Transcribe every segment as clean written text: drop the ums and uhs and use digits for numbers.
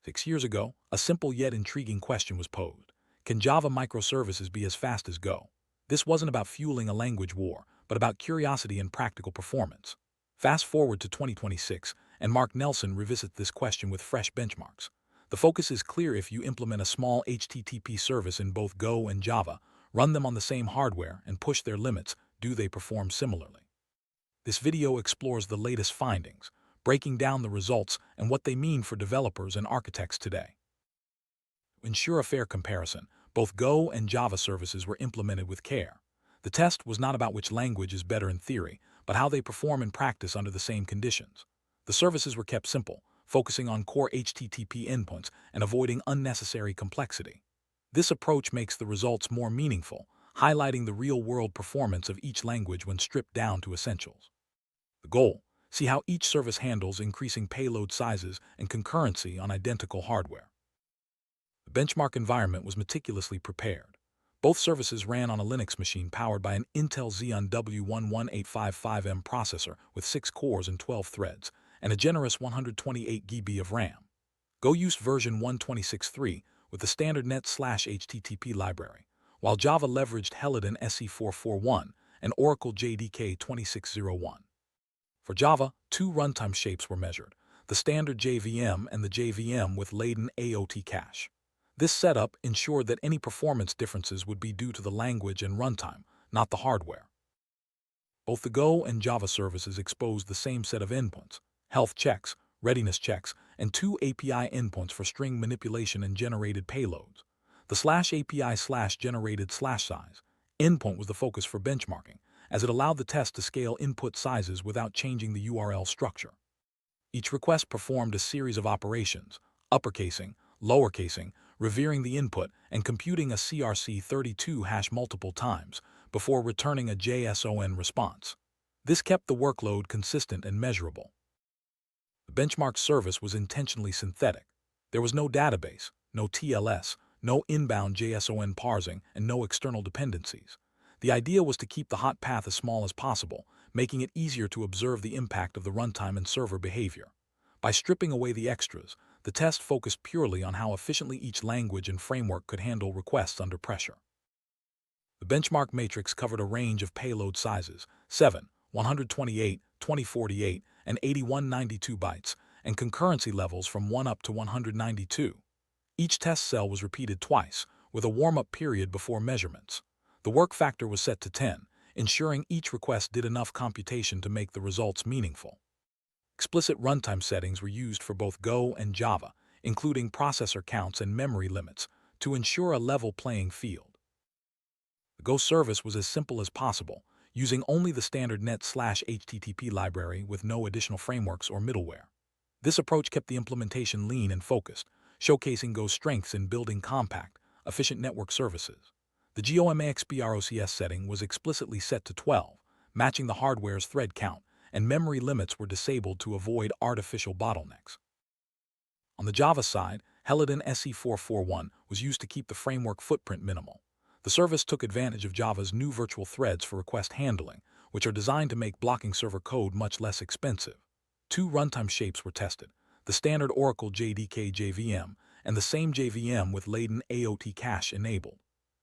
6 years ago, a simple yet intriguing question was posed. Can Java microservices be as fast as Go? This wasn't about fueling a language war, but about curiosity and practical performance. Fast forward to 2026, and Mark Nelson revisits this question with fresh benchmarks. The focus is clear: if you implement a small HTTP service in both Go and Java, run them on the same hardware, and push their limits, do they perform similarly? This video explores the latest findings, breaking down the results and what they mean for developers and architects today. To ensure a fair comparison, both Go and Java services were implemented with care. The test was not about which language is better in theory, but how they perform in practice under the same conditions. The services were kept simple, focusing on core HTTP endpoints and avoiding unnecessary complexity. This approach makes the results more meaningful, highlighting the real-world performance of each language when stripped down to essentials. The goal: see how each service handles increasing payload sizes and concurrency on identical hardware. The benchmark environment was meticulously prepared. Both services ran on a Linux machine powered by an Intel Xeon W-11855M processor with 6 cores and 12 threads, and a generous 128 GB of RAM. Go used version 1.26.3 with the standard net/HTTP library, while Java leveraged Helidon SE 441 and Oracle JDK 2601. For Java, 2 runtime shapes were measured: the standard JVM and the JVM with Leyden AOT cache. This setup ensured that any performance differences would be due to the language and runtime, not the hardware. Both the Go and Java services exposed the same set of endpoints: health checks, readiness checks, and 2 API endpoints for string manipulation and generated payloads. The /API/generated/size endpoint was the focus for benchmarking, as it allowed the test to scale input sizes without changing the URL structure. Each request performed a series of operations: uppercasing, lowercasing, revering the input, and computing a CRC32 hash multiple times before returning a JSON response. This kept the workload consistent and measurable. The benchmark service was intentionally synthetic. There was no database, no TLS, no inbound JSON parsing, and no external dependencies. The idea was to keep the hot path as small as possible, making it easier to observe the impact of the runtime and server behavior. By stripping away the extras, the test focused purely on how efficiently each language and framework could handle requests under pressure. The benchmark matrix covered a range of payload sizes: 7, 128, 2048, and 8192 bytes, and concurrency levels from 1 up to 192. Each test cell was repeated twice, with a warm-up period before measurements. The work factor was set to 10, ensuring each request did enough computation to make the results meaningful. Explicit runtime settings were used for both Go and Java, including processor counts and memory limits, to ensure a level playing field. The Go service was as simple as possible, using only the standard net/HTTP library with no additional frameworks or middleware. This approach kept the implementation lean and focused, showcasing Go's strengths in building compact, efficient network services. The GOMAXPROCS setting was explicitly set to 12, matching the hardware's thread count, and memory limits were disabled to avoid artificial bottlenecks. On the Java side, Helidon SE 441 was used to keep the framework footprint minimal. The service took advantage of Java's new virtual threads for request handling, which are designed to make blocking server code much less expensive. 2 runtime shapes were tested: the standard Oracle JDK JVM and the same JVM with Leyden AOT cache enabled.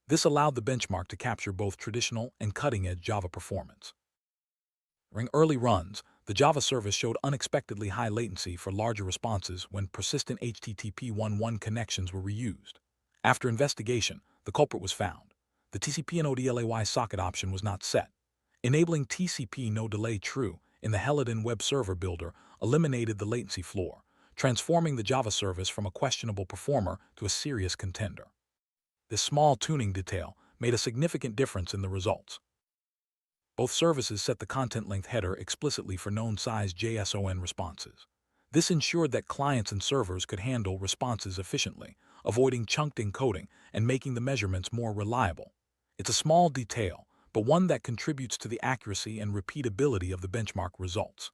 This allowed the benchmark to capture both traditional and cutting-edge Java performance. During early runs, the Java service showed unexpectedly high latency for larger responses when persistent HTTP 1.1 connections were reused. After investigation, the culprit was found. The TCP no delay socket option was not set. Enabling TCP no delay true in the Helidon web server builder eliminated the latency floor, transforming the Java service from a questionable performer to a serious contender. This small tuning detail made a significant difference in the results. Both services set the content length header explicitly for known size JSON responses. This ensured that clients and servers could handle responses efficiently, avoiding chunked encoding and making the measurements more reliable. It's a small detail, but one that contributes to the accuracy and repeatability of the benchmark results.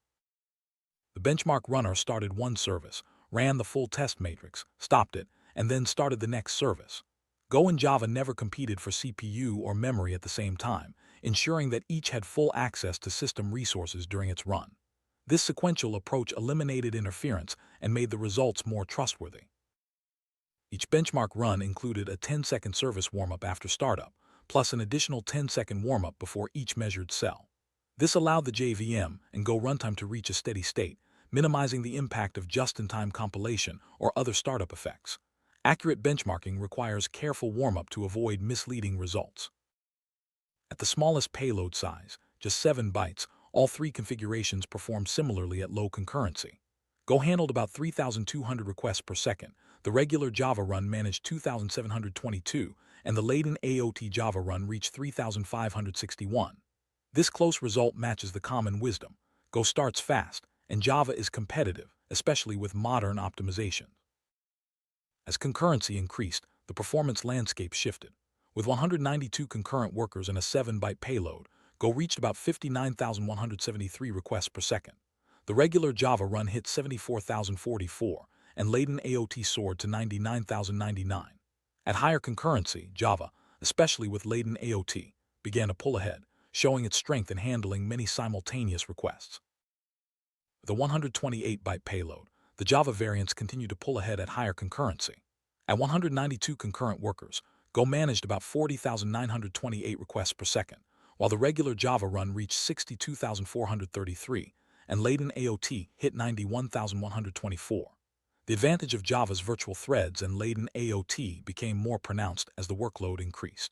The benchmark runner started one service, ran the full test matrix, stopped it, and then started the next service. Go and Java never competed for CPU or memory at the same time, ensuring that each had full access to system resources during its run. This sequential approach eliminated interference and made the results more trustworthy. Each benchmark run included a 10-second service warmup after startup, plus an additional 10-second warmup before each measured cell. This allowed the JVM and Go runtime to reach a steady state, minimizing the impact of just-in-time compilation or other startup effects. Accurate benchmarking requires careful warmup to avoid misleading results. At the smallest payload size, just 7 bytes, all three configurations performed similarly at low concurrency. Go handled about 3,200 requests per second, the regular Java run managed 2,722, and the Leyden AOT Java run reached 3,561. This close result matches the common wisdom. Go starts fast, and Java is competitive, especially with modern optimizations. As concurrency increased, the performance landscape shifted. With 192 concurrent workers and a 7-byte payload, Go reached about 59,173 requests per second. The regular Java run hit 74,044, and Leyden AOT soared to 99,099. At higher concurrency, Java, especially with Leyden AOT, began to pull ahead, showing its strength in handling many simultaneous requests. With a 128-byte payload, the Java variants continued to pull ahead at higher concurrency. At 192 concurrent workers, Go managed about 40,928 requests per second, while the regular Java run reached 62,433, and Leyden AOT hit 91,124. The advantage of Java's virtual threads and Leyden AOT became more pronounced as the workload increased.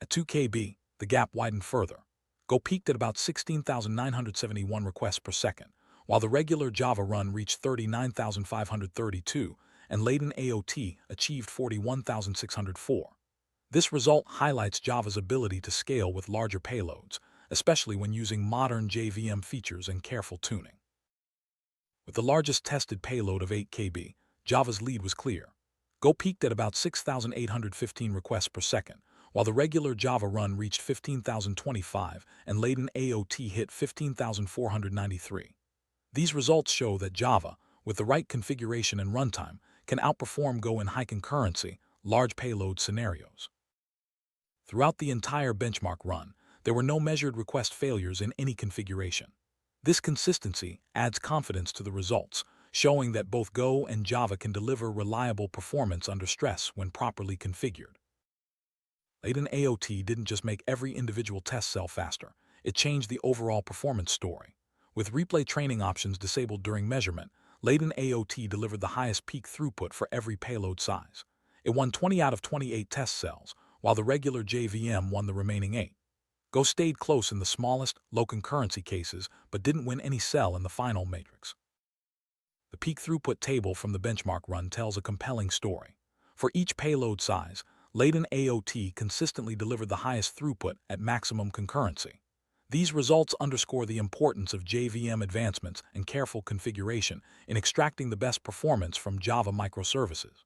At 2 KB, the gap widened further. Go peaked at about 16,971 requests per second, while the regular Java run reached 39,532, and Leyden AOT achieved 41,604. This result highlights Java's ability to scale with larger payloads, especially when using modern JVM features and careful tuning. With the largest tested payload of 8 KB, Java's lead was clear. Go peaked at about 6,815 requests per second, while the regular Java run reached 15,025 and Leyden AOT hit 15,493. These results show that Java, with the right configuration and runtime, can outperform Go in high concurrency, large payload scenarios. Throughout the entire benchmark run, there were no measured request failures in any configuration. This consistency adds confidence to the results, showing that both Go and Java can deliver reliable performance under stress when properly configured. Leyden AOT didn't just make every individual test cell faster, it changed the overall performance story. With replay training options disabled during measurement, Leyden AOT delivered the highest peak throughput for every payload size. It won 20 out of 28 test cells, while the regular JVM won the remaining 8. Go stayed close in the smallest, low concurrency cases, but didn't win any cell in the final matrix. The peak throughput table from the benchmark run tells a compelling story. For each payload size, Leyden AOT consistently delivered the highest throughput at maximum concurrency. These results underscore the importance of JVM advancements and careful configuration in extracting the best performance from Java microservices.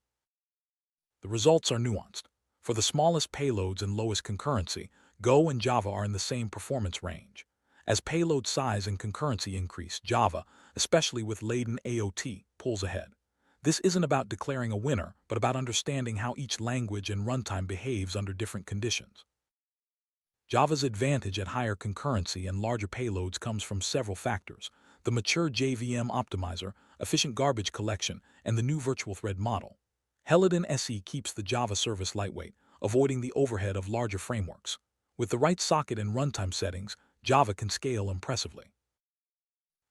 The results are nuanced. For the smallest payloads and lowest concurrency, Go and Java are in the same performance range. As payload size and concurrency increase, Java, especially with Leyden AOT, pulls ahead. This isn't about declaring a winner, but about understanding how each language and runtime behaves under different conditions. Java's advantage at higher concurrency and larger payloads comes from several factors: the mature JVM optimizer, efficient garbage collection, and the new virtual thread model. Helidon SE keeps the Java service lightweight, avoiding the overhead of larger frameworks. With the right socket and runtime settings, Java can scale impressively.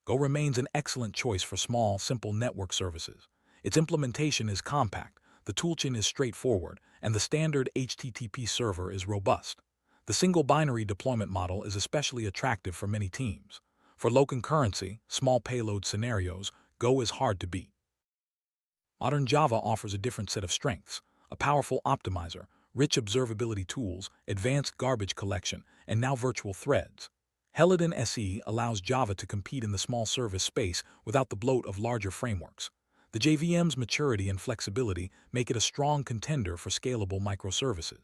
Go remains an excellent choice for small, simple network services. Its implementation is compact, the toolchain is straightforward, and the standard HTTP server is robust. The single binary deployment model is especially attractive for many teams. For low concurrency, small payload scenarios, Go is hard to beat. Modern Java offers a different set of strengths: a powerful optimizer, rich observability tools, advanced garbage collection, and now virtual threads. Helidon SE allows Java to compete in the small service space without the bloat of larger frameworks. The JVM's maturity and flexibility make it a strong contender for scalable microservices.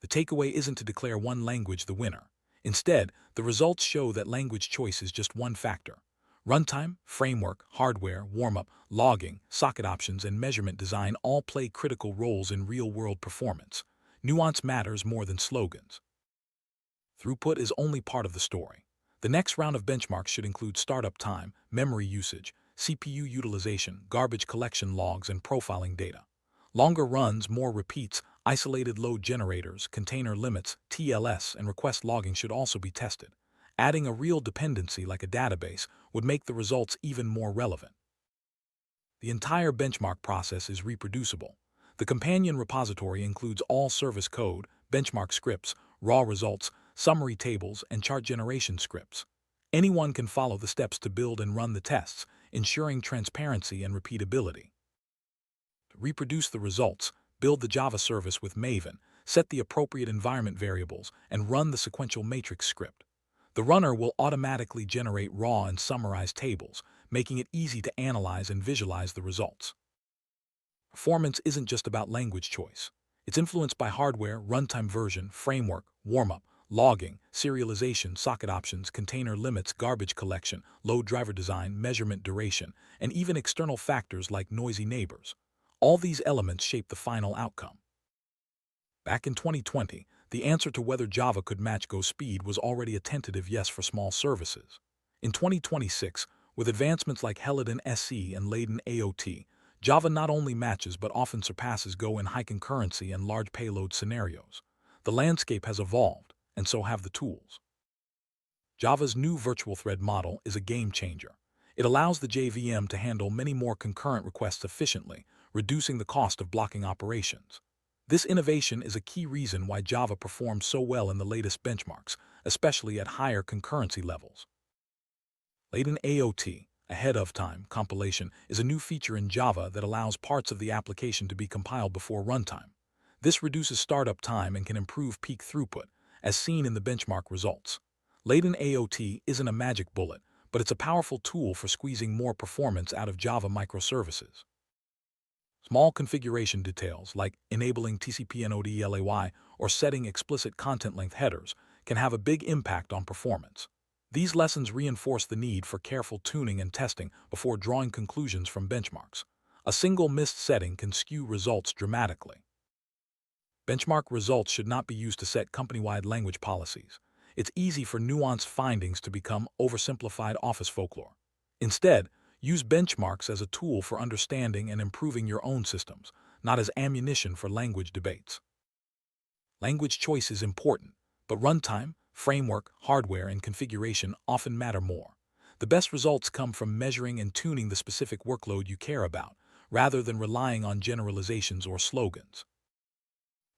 The takeaway isn't to declare one language the winner. Instead, the results show that language choice is just one factor. Runtime, framework, hardware, warmup, logging, socket options, and measurement design all play critical roles in real-world performance. Nuance matters more than slogans. Throughput is only part of the story. The next round of benchmarks should include startup time, memory usage, CPU utilization, garbage collection logs, and profiling data. Longer runs, more repeats, isolated load generators, container limits, TLS, and request logging should also be tested. Adding a real dependency like a database would make the results even more relevant. The entire benchmark process is reproducible. The companion repository includes all service code, benchmark scripts, raw results, summary tables, and chart generation scripts. Anyone can follow the steps to build and run the tests, ensuring transparency and repeatability. To reproduce the results, build the Java service with Maven, set the appropriate environment variables, and run the sequential matrix script. The runner will automatically generate raw and summarized tables, making it easy to analyze and visualize the results. Performance isn't just about language choice. It's influenced by hardware, runtime version, framework, warmup, logging, serialization, socket options, container limits, garbage collection, load driver design, measurement duration, and even external factors like noisy neighbors. All these elements shape the final outcome. Back in 2020, the answer to whether Java could match Go speed was already a tentative yes for small services. In 2026, with advancements like Helidon SE and Leyden AOT, Java not only matches but often surpasses Go in high concurrency and large payload scenarios. The landscape has evolved, and so have the tools. Java's new virtual thread model is a game changer. It allows the JVM to handle many more concurrent requests efficiently, reducing the cost of blocking operations. This innovation is a key reason why Java performs so well in the latest benchmarks, especially at higher concurrency levels. Leyden AOT, ahead-of-time compilation, is a new feature in Java that allows parts of the application to be compiled before runtime. This reduces startup time and can improve peak throughput, as seen in the benchmark results. Leyden AOT isn't a magic bullet, but it's a powerful tool for squeezing more performance out of Java microservices. Small configuration details, like enabling TCP/NOD/LAY or setting explicit content length headers, can have a big impact on performance. These lessons reinforce the need for careful tuning and testing before drawing conclusions from benchmarks. A single missed setting can skew results dramatically. Benchmark results should not be used to set company-wide language policies. It's easy for nuanced findings to become oversimplified office folklore. Instead, use benchmarks as a tool for understanding and improving your own systems, not as ammunition for language debates. Language choice is important, but runtime, framework, hardware, and configuration often matter more. The best results come from measuring and tuning the specific workload you care about, rather than relying on generalizations or slogans.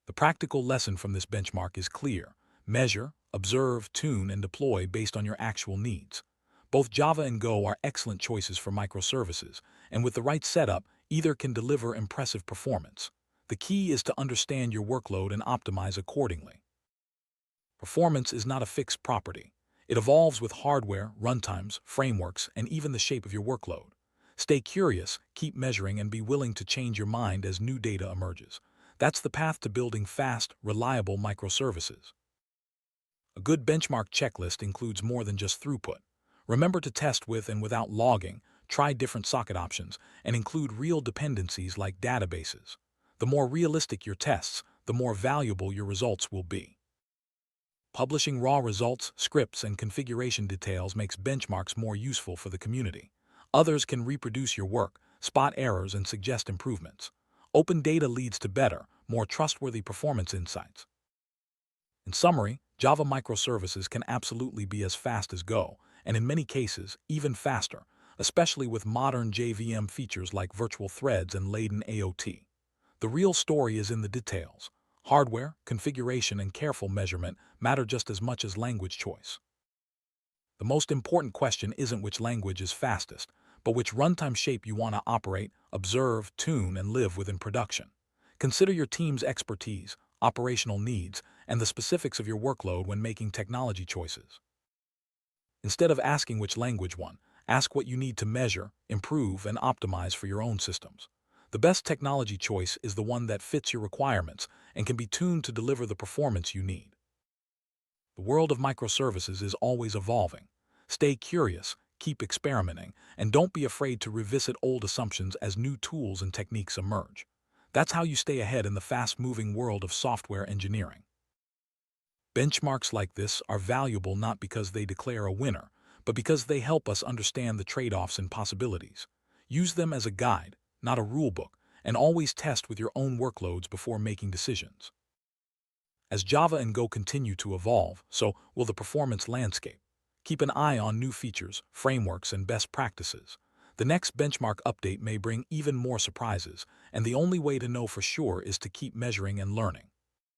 The practical lesson from this benchmark is clear: measure, observe, tune, and deploy based on your actual needs. Both Java and Go are excellent choices for microservices, and with the right setup, either can deliver impressive performance. The key is to understand your workload and optimize accordingly. Performance is not a fixed property. It evolves with hardware, runtimes, frameworks, and even the shape of your workload. Stay curious, keep measuring, and be willing to change your mind as new data emerges. That's the path to building fast, reliable microservices. A good benchmark checklist includes more than just throughput. Remember to test with and without logging, try different socket options, and include real dependencies like databases. The more realistic your tests, the more valuable your results will be. Publishing raw results, scripts, and configuration details makes benchmarks more useful for the community. Others can reproduce your work, spot errors, and suggest improvements. Open data leads to better, more trustworthy performance insights. In summary, Java microservices can absolutely be as fast as Go, and in many cases, even faster, especially with modern JVM features like virtual threads and Leyden AOT. The real story is in the details. Hardware, configuration, and careful measurement matter just as much as language choice. The most important question isn't which language is fastest, but which runtime shape you want to operate, observe, tune, and live within production. Consider your team's expertise, operational needs, and the specifics of your workload when making technology choices. Instead of asking which language one, ask what you need to measure, improve, and optimize for your own systems. The best technology choice is the one that fits your requirements and can be tuned to deliver the performance you need. The world of microservices is always evolving. Stay curious, keep experimenting, and don't be afraid to revisit old assumptions as new tools and techniques emerge. That's how you stay ahead in the fast-moving world of software engineering. Benchmarks like this are valuable not because they declare a winner, but because they help us understand the trade-offs and possibilities. Use them as a guide, not a rulebook, and always test with your own workloads before making decisions. As Java and Go continue to evolve, so will the performance landscape. Keep an eye on new features, frameworks, and best practices. The next benchmark update may bring even more surprises, and the only way to know for sure is to keep measuring and learning.